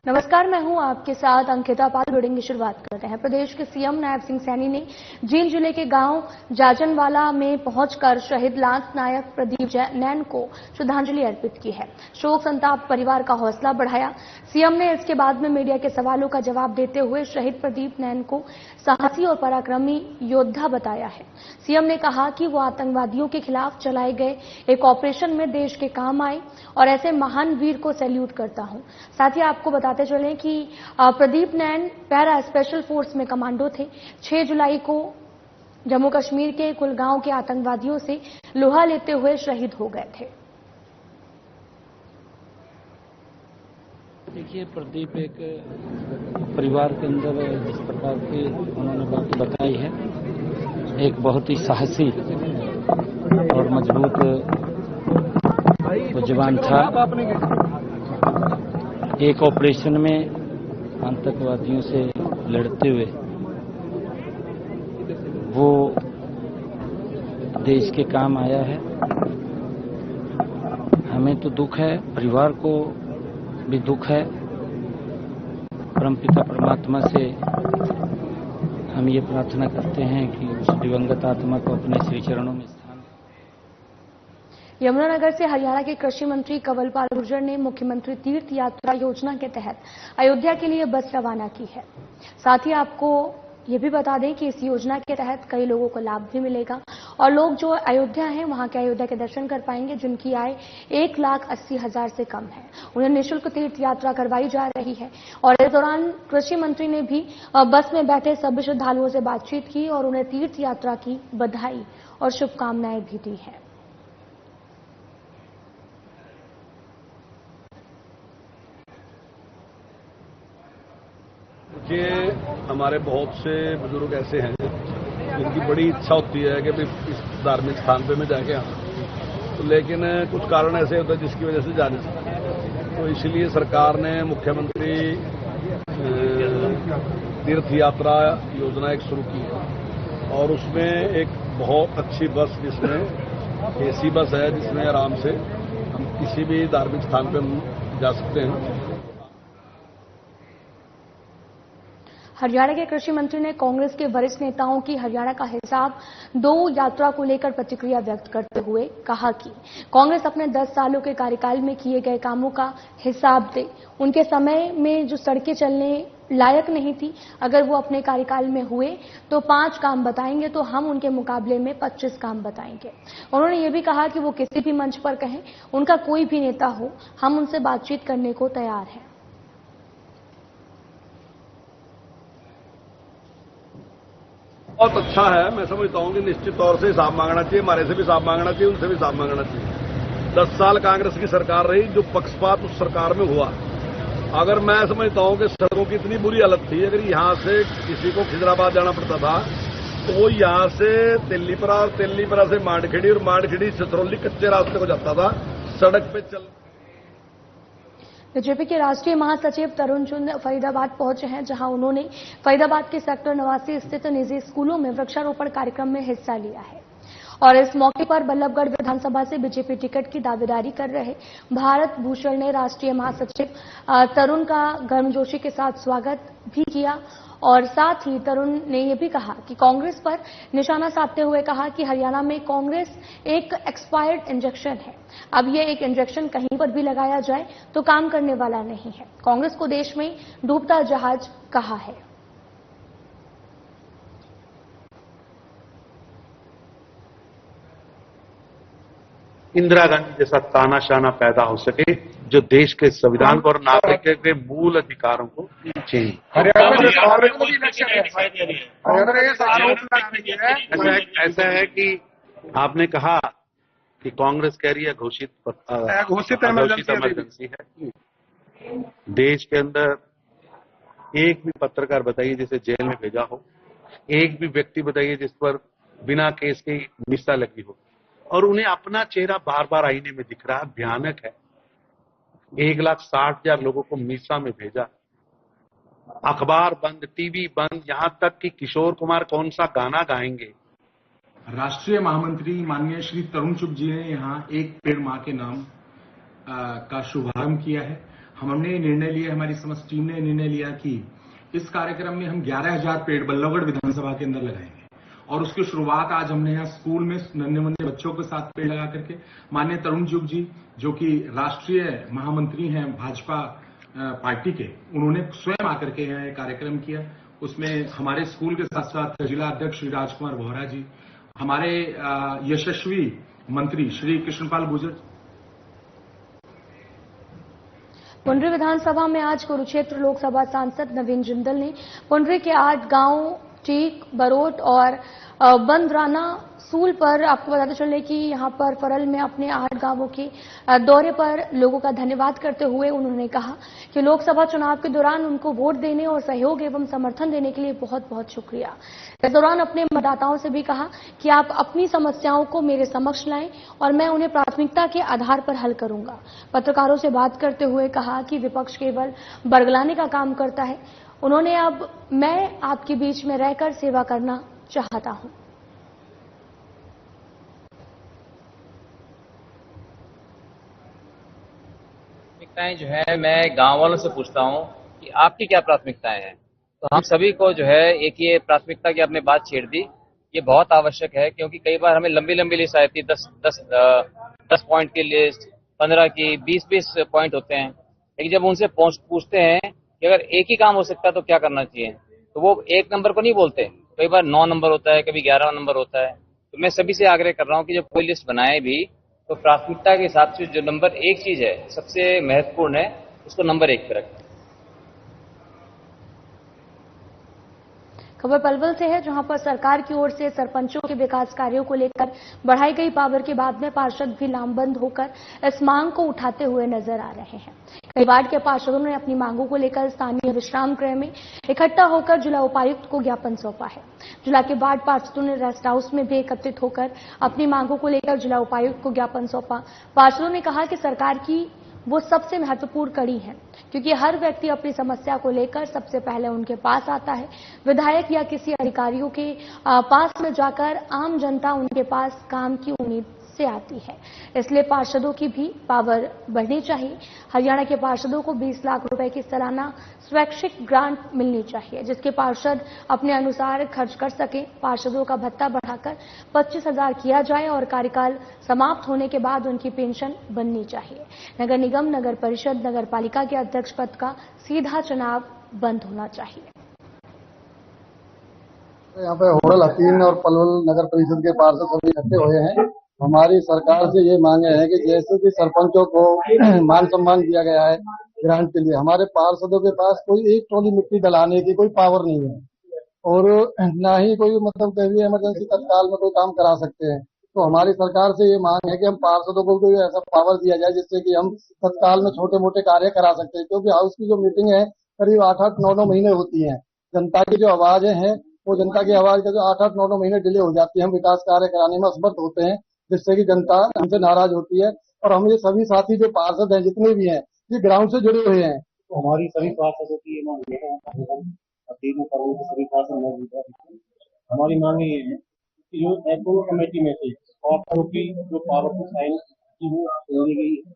नमस्कार, मैं हूं आपके साथ अंकिता पाल। बुलेटिन की शुरुआत करते हैं। प्रदेश के सीएम नायब सिंह सैनी ने जींद जिले के गांव जाजनवाला में पहुंचकर शहीद लांस नायक प्रदीप नैन को श्रद्धांजलि अर्पित की है। शोक संताप परिवार का हौसला बढ़ाया। सीएम ने इसके बाद में मीडिया के सवालों का जवाब देते हुए शहीद प्रदीप नैन को साहसी और पराक्रमी योद्धा बताया है। सीएम ने कहा कि वो आतंकवादियों के खिलाफ चलाए गए एक ऑपरेशन में देश के काम आए और ऐसे महान वीर को सैल्यूट करता हूं। साथ ही आपको बताते चलें कि प्रदीप नैन पैरा स्पेशल फोर्स में कमांडो थे। 6 जुलाई को जम्मू कश्मीर के कुलगांव के आतंकवादियों से लोहा लेते हुए शहीद हो गए थे। देखिए, प्रदीप एक परिवार के अंदर जिस प्रकार की उन्होंने बात बताई है, एक बहुत ही साहसी और मजबूत जवान था। एक ऑपरेशन में आतंकवादियों से लड़ते हुए वो देश के काम आया है। हमें तो दुख है, परिवार को भी दुख है। परमपिता परमात्मा से हम ये प्रार्थना करते हैं कि उस दिवंगत आत्मा को अपने श्री चरणों में स्थान। यमुनानगर से हरियाणा के कृषि मंत्री कंवरपाल गुर्जर ने मुख्यमंत्री तीर्थ यात्रा योजना के तहत अयोध्या के लिए बस रवाना की है। साथ ही आपको ये भी बता दें कि इस योजना के तहत कई लोगों को लाभ भी मिलेगा और लोग जो अयोध्या हैं वहां के अयोध्या के दर्शन कर पाएंगे जिनकी आय 1,80,000 से कम है। उन्हें निःशुल्क तीर्थ यात्रा करवाई जा रही है। और इस दौरान कृषि मंत्री ने भी बस में बैठे सभी श्रद्धालुओं से बातचीत की और उन्हें तीर्थ यात्रा की बधाई और शुभकामनाएं भी दी है। ये हमारे बहुत से बुजुर्ग ऐसे हैं जिनकी बड़ी इच्छा होती है कि इस धार्मिक स्थान पे मैं जाके आऊँ, तो लेकिन कुछ कारण ऐसे होते हैं जिसकी वजह से जा नहीं सकते। तो इसलिए सरकार ने मुख्यमंत्री तीर्थ यात्रा योजना एक शुरू की है और उसमें एक बहुत अच्छी बस जिसमें एसी बस है, जिसमें आराम से हम किसी भी धार्मिक स्थान पर जा सकते हैं। हरियाणा के कृषि मंत्री ने कांग्रेस के वरिष्ठ नेताओं की हरियाणा का हिसाब 2 यात्रा को लेकर प्रतिक्रिया व्यक्त करते हुए कहा कि कांग्रेस अपने 10 सालों के कार्यकाल में किए गए कामों का हिसाब दे। उनके समय में जो सड़कें चलने लायक नहीं थी, अगर वो अपने कार्यकाल में हुए तो 5 काम बताएंगे तो हम उनके मुकाबले में 25 काम बताएंगे। उन्होंने ये भी कहा कि वो किसी भी मंच पर कहें, उनका कोई भी नेता हो, हम उनसे बातचीत करने को तैयार हैं। बहुत अच्छा है। मैं समझता हूं कि निश्चित तौर से हिसाब मांगना चाहिए, हमारे से भी हिसाब मांगना चाहिए, उनसे भी हिसाब मांगना चाहिए। 10 साल कांग्रेस की सरकार रही, जो पक्षपात उस सरकार में हुआ। अगर मैं समझता हूं कि सड़कों की इतनी बुरी हालत थी, अगर यहां से किसी को खिजराबाद जाना पड़ता था तो वो यहां से तेलीपरा और तेलीपरा से मांडखेड़ी और मांडखेड़ी छतरौली कच्चे रास्ते को जाता था, सड़क पे चल। बीजेपी के राष्ट्रीय महासचिव तरुण चुंद फरीदाबाद पहुंचे हैं, जहां उन्होंने फरीदाबाद के सेक्टर 89 स्थित निजी स्कूलों में वृक्षारोपण कार्यक्रम में हिस्सा लिया है। और इस मौके पर बल्लभगढ़ विधानसभा से बीजेपी टिकट की दावेदारी कर रहे भारत भूषण ने राष्ट्रीय महासचिव तरुण का गर्मजोशी के साथ स्वागत भी किया। और साथ ही तरुण ने यह भी कहा कि कांग्रेस पर निशाना साधते हुए कहा कि हरियाणा में कांग्रेस एक एक्सपायर्ड इंजेक्शन है। अब ये एक इंजेक्शन कहीं पर भी लगाया जाए तो काम करने वाला नहीं है। कांग्रेस को देश में डूबता जहाज कहा है। इंदिरा गांधी जैसा तानाशाना पैदा हो सके जो देश के संविधान को और नागरिक के मूल अधिकारों को चाहिए। ऐसा है कि आपने कहा कि कांग्रेस कह रही है घोषित इमरजेंसी है। देश के अंदर एक भी पत्रकार बताइए जिसे जेल में भेजा हो, एक भी व्यक्ति बताइए जिस पर बिना केस की मिसा लगी हो और उन्हें अपना चेहरा बार बार आईने में दिख रहा है। भयानक है। 1,60,000 लोगों को मीसा में भेजा, अखबार बंद, टीवी बंद, यहां तक कि किशोर कुमार कौन सा गाना गाएंगे। राष्ट्रीय महामंत्री माननीय श्री तरुण चुग जी ने यहाँ एक पेड़ मां के नाम का शुभारंभ किया है। हमने निर्णय लिया, हमारी समस्त टीम ने निर्णय लिया कि इस कार्यक्रम में हम 11,000 पेड़ बल्लभगढ़ विधानसभा के अंदर लगाएंगे और उसकी शुरुआत आज हमने यहाँ स्कूल में नन्हे मुन्ने बच्चों के साथ पेड़ लगा करके माननीय तरुण चुग जी, जो कि राष्ट्रीय महामंत्री हैं भाजपा पार्टी के, उन्होंने स्वयं आकर के यहाँ एक कार्यक्रम किया। उसमें हमारे स्कूल के साथ साथ जिला अध्यक्ष श्री राजकुमार बोहरा जी, हमारे यशस्वी मंत्री श्री कृष्णपाल गुर्जर। पुंडरी विधानसभा में आज कुरुक्षेत्र लोकसभा सांसद नवीन जिंदल ने पुंडरी के 8 गांव टीक, बरोट और बंदराना सूल पर, आपको बताते चले कि यहां पर फरल में अपने 8 गांवों के दौरे पर लोगों का धन्यवाद करते हुए उन्होंने कहा कि लोकसभा चुनाव के दौरान उनको वोट देने और सहयोग एवं समर्थन देने के लिए बहुत बहुत शुक्रिया। इस दौरान अपने मतदाताओं से भी कहा कि आप अपनी समस्याओं को मेरे समक्ष लाएं और मैं उन्हें प्राथमिकता के आधार पर हल करूंगा। पत्रकारों से बात करते हुए कहा कि विपक्ष केवल बरगलाने का काम करता है, उन्होंने अब मैं आपके बीच में रहकर सेवा करना चाहता हूं। प्राथमिकताएं जो है मैं गांव वालों से पूछता हूं कि आपकी क्या प्राथमिकताएं हैं। तो हम सभी को जो है एक ये प्राथमिकता की आपने बात छेड़ दी, ये बहुत आवश्यक है क्योंकि कई बार हमें लंबी लंबी लिस्ट आती है, 10 पॉइंट की लिस्ट, 15 की, 20 पॉइंट होते हैं। लेकिन जब उनसे पूछते हैं कि अगर एक ही काम हो सकता है तो क्या करना चाहिए, तो वो 1 नंबर को नहीं बोलते, कई बार 9 नंबर होता है, कभी 11 नंबर होता है। तो मैं सभी से आग्रह कर रहा हूं कि जब कोई लिस्ट बनाए भी तो प्राथमिकता के हिसाब से जो नंबर 1 चीज है सबसे महत्वपूर्ण है, उसको नंबर 1 पे रखें। खबर पलवल से है, जहां पर सरकार की ओर से सरपंचों के विकास कार्यों को लेकर बढ़ाई गई पावर के बाद में पार्षद भी लामबंद होकर इस मांग को उठाते हुए नजर आ रहे हैं। कई वार्ड के पार्षदों ने अपनी मांगों को लेकर स्थानीय विश्राम गृह में इकट्ठा होकर जिला उपायुक्त को ज्ञापन सौंपा है। जिला के वार्ड पार्षदों ने रेस्ट हाउस में भी एकत्रित होकर अपनी मांगों को लेकर जिला उपायुक्त को ज्ञापन सौंपा। पार्षदों ने कहा कि सरकार की वो सबसे महत्वपूर्ण कड़ी है क्योंकि हर व्यक्ति अपनी समस्या को लेकर सबसे पहले उनके पास आता है। विधायक या किसी अधिकारियों के पास में जाकर आम जनता उनके पास काम की उम्मीद से आती है, इसलिए पार्षदों की भी पावर बढ़नी चाहिए। हरियाणा के पार्षदों को 20 लाख रुपए की सालाना स्वैच्छिक ग्रांट मिलनी चाहिए जिसके पार्षद अपने अनुसार खर्च कर सके। पार्षदों का भत्ता बढ़ाकर 25,000 किया जाए और कार्यकाल समाप्त होने के बाद उनकी पेंशन बननी चाहिए। नगर निगम, नगर परिषद, नगर पालिका के अध्यक्ष पद का सीधा चुनाव बंद होना चाहिए। यहाँ पे होडल, हकीम और पलवल नगर परिषद के पार्षद सभी इकट्ठे हुए हैं। हमारी सरकार से ये मांगे हैं कि जैसे कि सरपंचों को मान सम्मान दिया गया है ग्रांट के लिए, हमारे पार्षदों के पास कोई एक ट्रॉली मिट्टी डलाने की कोई पावर नहीं है और ना ही कोई मतलब कभी इमरजेंसी तत्काल में कोई काम करा सकते हैं। तो हमारी सरकार से ये मांग है कि हम पार्षदों को कोई ऐसा पावर दिया जाए जिससे कि हम तत्काल में छोटे मोटे कार्य करा सकते हैं, क्योंकि हाउस की जो मीटिंग है करीब 8-8, 9-9 महीने होती है। जनता की जो आवाजें हैं वो जनता की आवाज का जो 8-8, 9-9 महीने डिले हो जाती है, हम विकास कार्य कराने में असमर्थ होते हैं, जिससे कि जनता हमसे नाराज होती है। और हम ये सभी साथी जो पार्षद हैं जितने भी हैं ये ग्राउंड से जुड़े हुए हैं। तो हमारी सभी पार्षदों की ये मांग है, तीनों करोड़ के सभी पार्षद मौजूद है। हमारी मांग ये है कि जो एप्रूव कमेटी में से पार्षदों की जो पावर की साइन की वो होने गई है,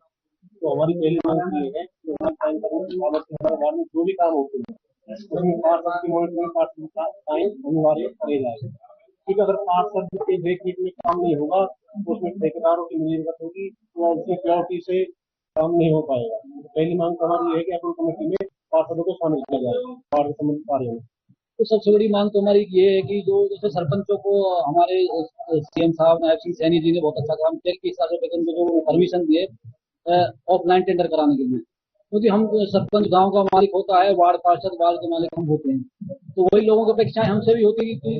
तो हमारी पहली मांग ये है कि साइन करने की पावर के हमारे बाद में जो भी काम होते हैं उसमें पार्षद की मॉनिटरिंग पार्षद का साइन अनिवार्य करे जाएगा। ठीक है, अगर पार्षद के देखरेख में काम नहीं होगा तो उसमें ठेकेदारों की मिलीभगत होगी तो उसमें सिक्योरिटी से काम नहीं हो पाएगा। तो पहली मांग तो हमारी है कि अप्रूव कमेटी में पार्षदों को शामिल किया जाए वार्ड के संबंधित कार्य में। तो सबसे बड़ी मांग तो हमारी ये है कि जो जैसे सरपंचों को हमारे सीएम साहब नायब सिंह सैनी जी ने बहुत अच्छा काम किया कि 20 लाख रुपए के उनको जो परमिशन दिए ऑफलाइन टेंडर कराने के लिए, क्योंकि हम सरपंच गांव का मालिक होता है, वार्ड पार्षद वार्ड के मालिक हम होते हैं, तो वही लोगों की अपेक्षाएं हमसे भी होती है कि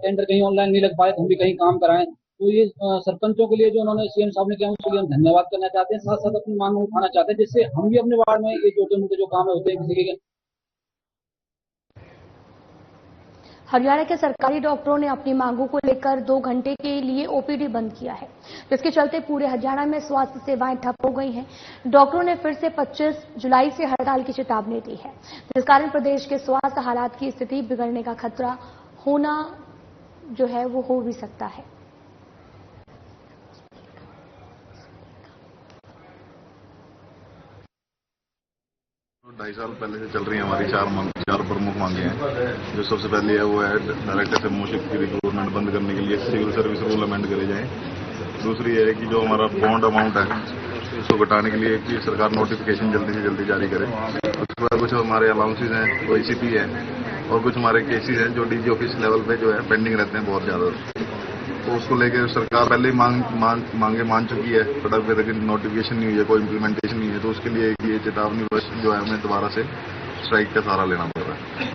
टेंडर कहीं ऑनलाइन नहीं लग पाए तो हम भी कहीं काम कराएं। तो ये सरपंचों के लिए जो उन्होंने सीएम साहब ने किया उसके लिए हम धन्यवाद करना चाहते हैं, साथ साथ अपनी मांग उठाना चाहते हैं जिससे हम भी अपने वार्ड में ये छोटे मोटे जो काम होते हैं किसी के। हरियाणा के सरकारी डॉक्टरों ने अपनी मांगों को लेकर 2 घंटे के लिए ओपीडी बंद किया है, जिसके चलते पूरे हरियाणा में स्वास्थ्य सेवाएं ठप हो गई हैं। डॉक्टरों ने फिर से 25 जुलाई से हड़ताल की चेतावनी दी है, जिस कारण प्रदेश के स्वास्थ्य हालात की स्थिति बिगड़ने का खतरा होना जो है वो हो भी सकता है। 2.5 साल पहले से चल रही है हमारी चार प्रमुख मांगे हैं। जो सबसे पहली है वो है डायरेक्ट एसएमओशिप की रिक्रूटमेंट बंद करने के लिए सिविल सर्विस रूल अमेंड करे जाएं। दूसरी है कि जो हमारा बॉन्ड अमाउंट है उसको घटाने के लिए कि सरकार नोटिफिकेशन जल्दी से जल्दी जारी करे। उसके बाद कुछ हमारे अलाउंसेज हैं, वो ICP है, और कुछ हमारे केसेज हैं जो DG ऑफिस लेवल पे जो है पेंडिंग रहते हैं बहुत ज्यादा। तो उसको लेकर सरकार पहले ही मांगे मान चुकी है, बट अभी तक नोटिफिकेशन नहीं हुई है, कोई इम्प्लीमेंटेशन नहीं है। तो उसके लिए ये चेतावनी वर्ष जो है हमें दोबारा से स्ट्राइक का सहारा लेना पड़ रहा है।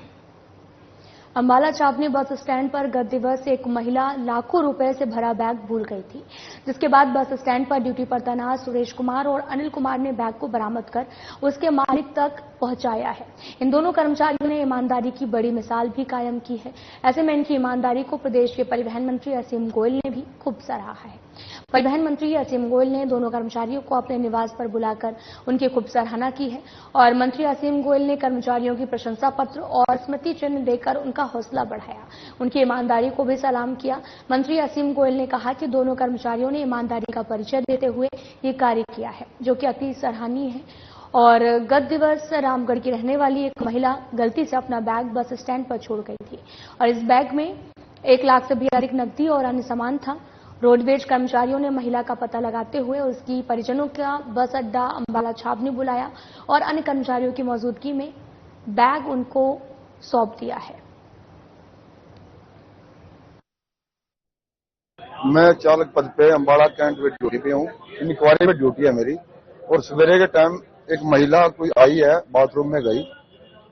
अंबाला छावनी बस स्टैंड पर गत दिवस एक महिला लाखों रुपए से भरा बैग भूल गई थी, जिसके बाद बस स्टैंड पर ड्यूटी पर तैनात सुरेश कुमार और अनिल कुमार ने बैग को बरामद कर उसके मालिक तक पहुंचाया है। इन दोनों कर्मचारियों ने ईमानदारी की बड़ी मिसाल भी कायम की है। ऐसे में इनकी ईमानदारी को प्रदेश के परिवहन मंत्री असीम गोयल ने भी खूब सराहा है। परिवहन मंत्री असीम गोयल ने दोनों कर्मचारियों को अपने निवास पर बुलाकर उनकी खूब सराहना की है और मंत्री असीम गोयल ने कर्मचारियों की प्रशंसा पत्र और स्मृति चिन्ह देकर उनका हौसला बढ़ाया, उनकी ईमानदारी को भी सलाम किया। मंत्री असीम गोयल ने कहा कि दोनों कर्मचारियों ने ईमानदारी का परिचय देते हुए ये कार्य किया है, जो कि अति सराहनीय है। और गत दिवस रामगढ़ की रहने वाली एक महिला गलती से अपना बैग बस स्टैंड पर छोड़ गई थी और इस बैग में 1 लाख से भी अधिक नकदी और अन्य सामान था। रोडवेज कर्मचारियों ने महिला का पता लगाते हुए उसकी परिजनों का बस अड्डा अंबाला छावनी बुलाया और अन्य कर्मचारियों की मौजूदगी में बैग उनको सौंप दिया है। मैं चालक पद पे अंबाला कैंट में ड्यूटी पे हूँ। इंक्वायरी में ड्यूटी है मेरी। और सवेरे के टाइम एक महिला कोई आई है, बाथरूम में गई,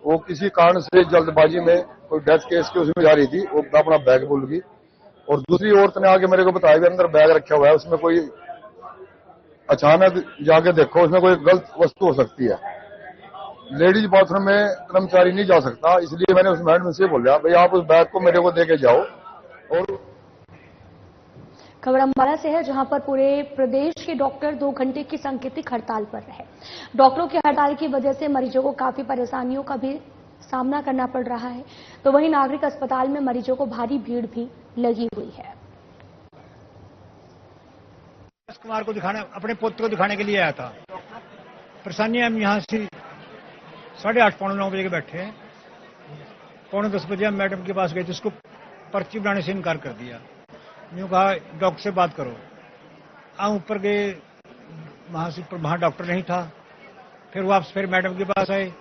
वो किसी कारण से जल्दबाजी में कोई डेथ केस के उसमें जा रही थी, वो अपना बैग भूल गई। और दूसरी औरत ने आगे मेरे को बताया भी अंदर बैग रखा हुआ है, उसमें कोई अचानक जाके देखो उसमें कोई गलत वस्तु हो सकती है। लेडीज बाथरूम में कर्मचारी नहीं जा सकता, इसलिए मैंने उस मैडम से बोला भाई आप उस बैग को मेरे को दे के जाओ। और खबर अंबाला से है, जहां पर पूरे प्रदेश के डॉक्टर 2 घंटे की सांकेतिक हड़ताल पर रहे। डॉक्टरों की हड़ताल की वजह से मरीजों को काफी परेशानियों का भी सामना करना पड़ रहा है, तो वहीं नागरिक अस्पताल में मरीजों को भारी भीड़ भी लगी हुई है। कुमार को दिखाने, अपने पुत्र को दिखाने के लिए आया था। परेशानी हम यहाँ से 8:30 पौने 9 बजे के बैठे हैं। पौने 10 बजे हम मैडम के पास गए थे, उसको पर्ची बनाने से इनकार कर दिया। यूँ कहा डॉक्टर से बात करो। हम ऊपर गए, वहां डॉक्टर नहीं था। फिर वापस फिर मैडम के पास आए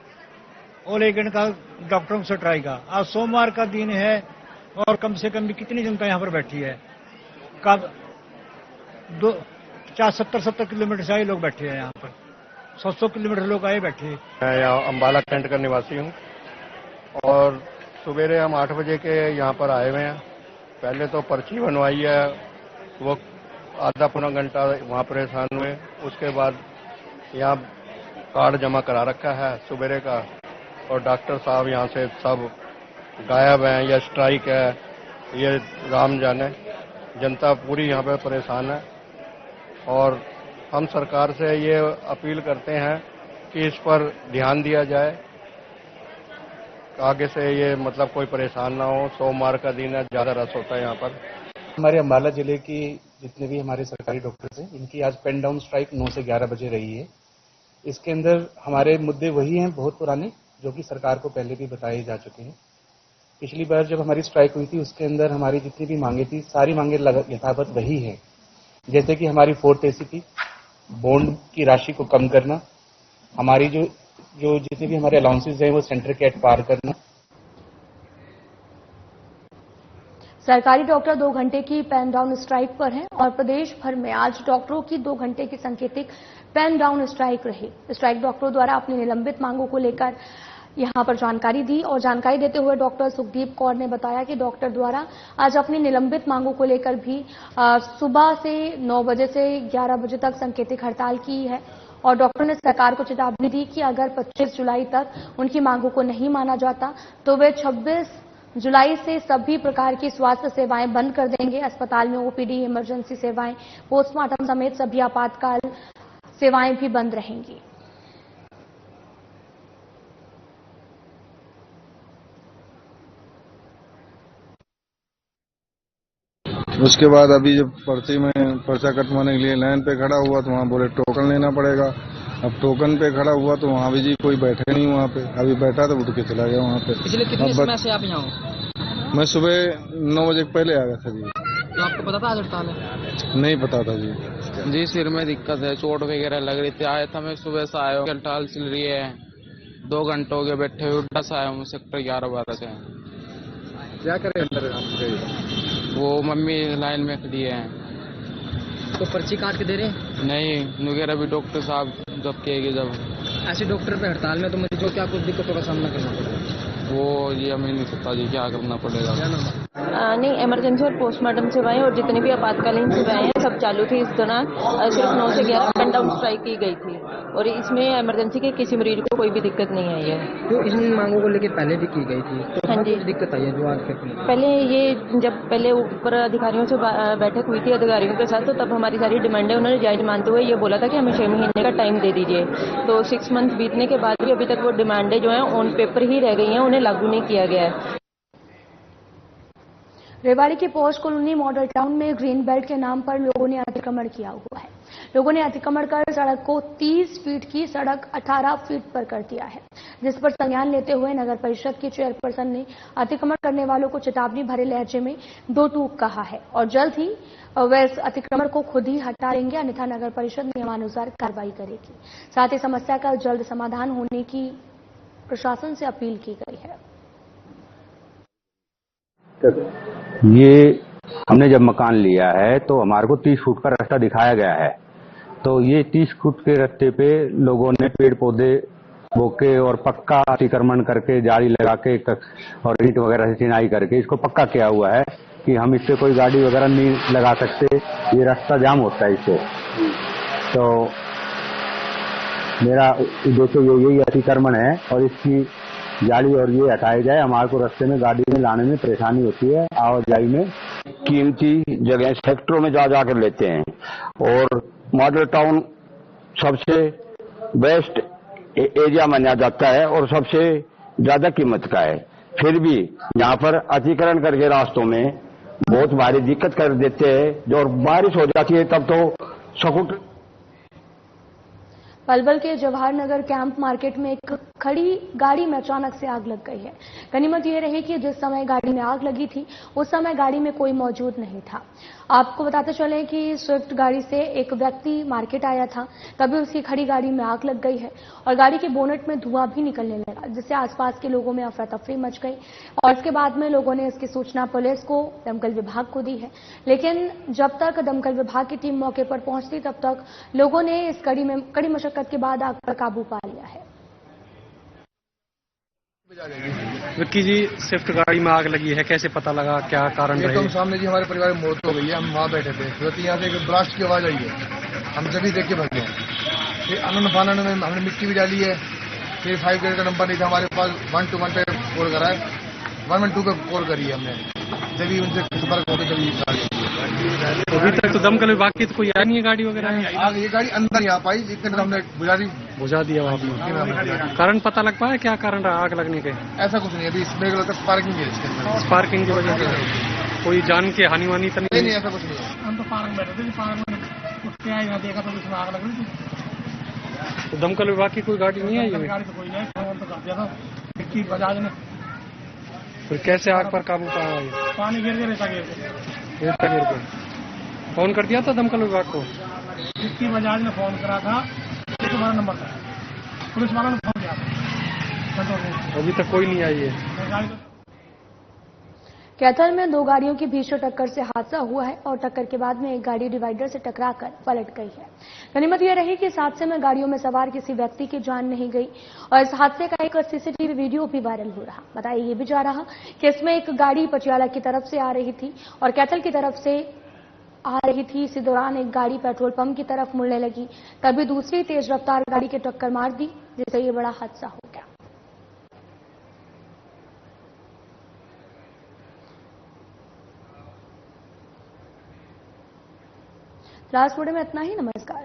और एक घंटे का डॉक्टरों से ट्राई का। आज सोमवार का दिन है और कम से कम भी कितनी जनता यहाँ पर बैठी है, कब 70 किलोमीटर से आए लोग बैठे हैं यहाँ पर, 100 किलोमीटर लोग आए बैठे। मैं यहाँ अंबाला कैंट का निवासी हूँ और सवेरे हम 8 बजे के यहाँ पर आए हुए हैं। पहले तो पर्ची बनवाई है, वो आधा पौना घंटा वहाँ परेशान हुए। उसके बाद यहाँ कार्ड जमा करा रखा है सवेरे का, और डॉक्टर साहब यहाँ से सब गायब हैं या स्ट्राइक है, ये राम जाने। जनता पूरी यहाँ पे परेशान है और हम सरकार से ये अपील करते हैं कि इस पर ध्यान दिया जाए, आगे से ये मतलब कोई परेशान ना हो। सोमवार का दिन है, ज्यादा रस होता है यहाँ पर। हमारे अम्बाला जिले की जितने भी हमारे सरकारी डॉक्टर्स हैं, इनकी आज पेन डाउन स्ट्राइक 9 से 11 बजे रही है। इसके अंदर हमारे मुद्दे वही हैं बहुत पुराने, जो कि सरकार को पहले भी बताए जा चुके हैं। पिछली बार जब हमारी स्ट्राइक हुई थी उसके अंदर हमारी जितनी भी मांगे थी, सारी मांगे यथावत वही है। जैसे कि हमारी 4th ACP बॉन्ड की राशि को कम करना, हमारी जो जितने भी हमारे अलाउंसेज हैं वो सेंटर के एट पार करना। सरकारी डॉक्टर 2 घंटे की पेन डाउन स्ट्राइक पर हैं और प्रदेश भर में आज डॉक्टरों की 2 घंटे की सांकेतिक पेन डाउन स्ट्राइक रही। स्ट्राइक डॉक्टरों द्वारा अपनी निलंबित मांगों को लेकर यहां पर जानकारी दी और जानकारी देते हुए डॉक्टर सुखदीप कौर ने बताया कि डॉक्टर द्वारा आज अपनी निलंबित मांगों को लेकर भी सुबह से 9 बजे से 11 बजे तक सांकेतिक हड़ताल की है और डॉक्टर ने सरकार को चेतावनी दी कि अगर 25 जुलाई तक उनकी मांगों को नहीं माना जाता तो वे 26 जुलाई से सभी प्रकार की स्वास्थ्य सेवाएं बंद कर देंगे। अस्पताल में OPD, इमरजेंसी सेवाएं, पोस्टमार्टम समेत सभी आपातकाल सेवाएं भी बंद रहेंगी। उसके बाद अभी जब पर्चा कटवाने के लिए लाइन पे खड़ा हुआ तो वहाँ बोले टोकन लेना पड़ेगा। अब टोकन पे खड़ा हुआ तो वहाँ भी जी कोई बैठे नहीं वहाँ पे, अभी बैठा तो उठ के चला गया वहाँ पे। पिछले कितने समय से आप यहाँ हो? मैं सुबह 9 बजे पहले आ गया था जी। तो आपको पता था आज हड़ताल है? नहीं पता था जी। जी सिर में दिक्कत है, चोट वगैरह लग रही थी। आया था मैं सुबह से, आया हूँ, हड़ताल चल रही है, 2 घंटे हो गए बैठे हुए। उल्टा से आया हूँ सेक्टर 11-12 से। क्या करें अंदर? वो मम्मी लाइन में खड़ी है। तो पर्ची काट के दे रहे हैं? नहीं, वगैरह भी डॉक्टर साहब जब कहेंगे जब। ऐसे डॉक्टर पे हड़ताल में तो मरीजों क्या कुछ दिक्कतों का सामना करना पड़ेगा? वो ये हमें नहीं पता जी क्या करना पड़ेगा। नहीं, इमरजेंसी और पोस्टमार्टम सेवाएं और जितनी भी आपातकालीन सेवाएं हैं सब चालू थी इस दौरान। सिर्फ 9 से 11 पेन डाउन स्ट्राइक की गई थी और इसमें इमरजेंसी के किसी मरीज को कोई भी दिक्कत नहीं आई है। तो इन मांगों को लेकर पहले भी की गई थी, तो हाँ जी, दिक्कत आई है जो आज पहले ये जब पहले ऊपर अधिकारियों से बैठक हुई थी अधिकारियों के साथ, तो तब हमारी सारी डिमांडें उन्होंने जायज मानते हुए ये बोला था कि हमें 6 महीने का टाइम दे दीजिए। तो 6 मंथ बीतने के बाद भी अभी तक वो डिमांडें जो हैं ऑन पेपर ही रह गई हैं, उन्हें लागू नहीं किया गया है। रेवाड़ी की पॉश कॉलोनी मॉडल टाउन में ग्रीन बेल्ट के नाम पर लोगों ने अतिक्रमण किया हुआ है। लोगों ने अतिक्रमण कर सड़क को 30 फीट की सड़क 18 फीट पर कर दिया है, जिस पर संज्ञान लेते हुए नगर परिषद की चेयरपर्सन ने अतिक्रमण करने वालों को चेतावनी भरे लहजे में 2 टूक कहा है और जल्द ही वे इस अतिक्रमण को खुद ही हटा लेंगे, अन्यथा नगर परिषद नियमानुसार कार्रवाई करेगी। साथ ही समस्या का जल्द समाधान होने की प्रशासन से अपील की गई है। ये हमने जब मकान लिया है तो हमारे को 30 फुट का रास्ता दिखाया गया है, तो ये 30 फुट के रास्ते पे लोगों ने पेड़ पौधे बोके और पक्का अतिक्रमण करके जाली लगा के और ईंट वगैरह से चिनाई करके इसको पक्का किया हुआ है कि हम इस पे कोई गाड़ी वगैरह नहीं लगा सकते, ये रास्ता जाम होता है इससे। तो मेरा उद्देश्य यही अतिक्रमण है और इसकी जाली और ये हटाया जाए। हमारे को रास्ते में गाड़ी में लाने में परेशानी होती है, आवाजाही में। कीमती जगह सेक्टरों में जा कर लेते हैं और मॉडल टाउन सबसे बेस्ट एरिया माना जाता है और सबसे ज्यादा कीमत का है। फिर भी यहाँ पर अतिक्रमण करके रास्तों में बहुत भारी दिक्कत कर देते हैं, जो बारिश हो जाती है तब तो स्कूटर। पलवल के जवाहर नगर कैंप मार्केट में एक खड़ी गाड़ी में अचानक से आग लग गई है। गनीमत यह रही कि जिस समय गाड़ी में आग लगी थी उस समय गाड़ी में कोई मौजूद नहीं था। आपको बताते चले कि स्विफ्ट गाड़ी से एक व्यक्ति मार्केट आया था, तभी उसकी खड़ी गाड़ी में आग लग गई है और गाड़ी के बोनेट में धुआं भी निकलने लगा, जिससे आसपास के लोगों में अफरा तफरी मच गई और इसके बाद में लोगों ने इसकी सूचना पुलिस को, दमकल विभाग को दी है। लेकिन जब तक दमकल विभाग की टीम मौके पर पहुंचती तब तक लोगों ने इस कड़ी मशक्कत के बाद आग पर काबू पा लिया है। विक्की जी, स्विफ्ट गाड़ी में आग लगी है, कैसे पता लगा, क्या कारण रहे? तो सामने जी हमारे परिवार में मौत हो गई है, हम वहाँ बैठे थे, तुरंत यहाँ से एक ब्लास्ट की आवाज आई है, हम सभी देख के भागे हैं। फिर आनंद फानंद में हमने मिट्टी भी डाली है। फिर 5 ग्रेड का नंबर नहीं था हमारे पास, 121 पे कॉल करा है, 112 पे कॉल करी है हमने, जब भी उनसे संपर्क होकर जब अभी तक तो दमकल विभाग की तो कोई आई नहीं है गाड़ी वगैरह? आग ये गाड़ी अंदर नहीं आ पाई, इसके अंदर हमने बुझा दिया आपने। कारण पता लग पाया क्या कारण रहा आग लगने के? ऐसा कुछ नहीं, अभी इसमें स्पार्किंग है इसके अंदर। स्पार्किंग की वजह से कोई जान की हानि वानी तो नहीं? नहीं, ऐसा कुछ नहीं है। हम तो पार्क में बैठे थे, पार्क में उठ के आए, यहाँ देखा तो उसमें आग लग रही थी। तो दमकल विभाग की कोई गाड़ी नहीं आई? गाड़ी तो कोई नहीं, फोन तो कर दिया था विक्की बजाज ने। फिर कैसे आग पर काबू पाया? पानी गिर गया, रेता गिर के फोन कर दिया था दमकल विभाग को? विक्की बजाज ने फोन करा था, तुम्हारा नंबर था, पुलिस वालों ने फोन किया था। अभी तक कोई नहीं आई है। कैथल में 2 गाड़ियों की भीषण टक्कर से हादसा हुआ है और टक्कर के बाद में एक गाड़ी डिवाइडर से टकराकर पलट गई है। गनीमत यह रही कि इस हादसे में गाड़ियों में सवार किसी व्यक्ति की जान नहीं गई और इस हादसे का एक सीसीटीवी वीडियो भी वायरल हो रहा। बताया ये भी जा रहा कि इसमें एक गाड़ी पटियाला की तरफ से आ रही थी और कैथल की तरफ से आ रही थी। इसी दौरान एक गाड़ी पेट्रोल पंप की तरफ मुड़ने लगी, तभी दूसरी तेज रफ्तार गाड़ी की टक्कर मार दी, जिससे ये बड़ा हादसा हो गया। लास्ट वीडियो में इतना ही। नमस्कार।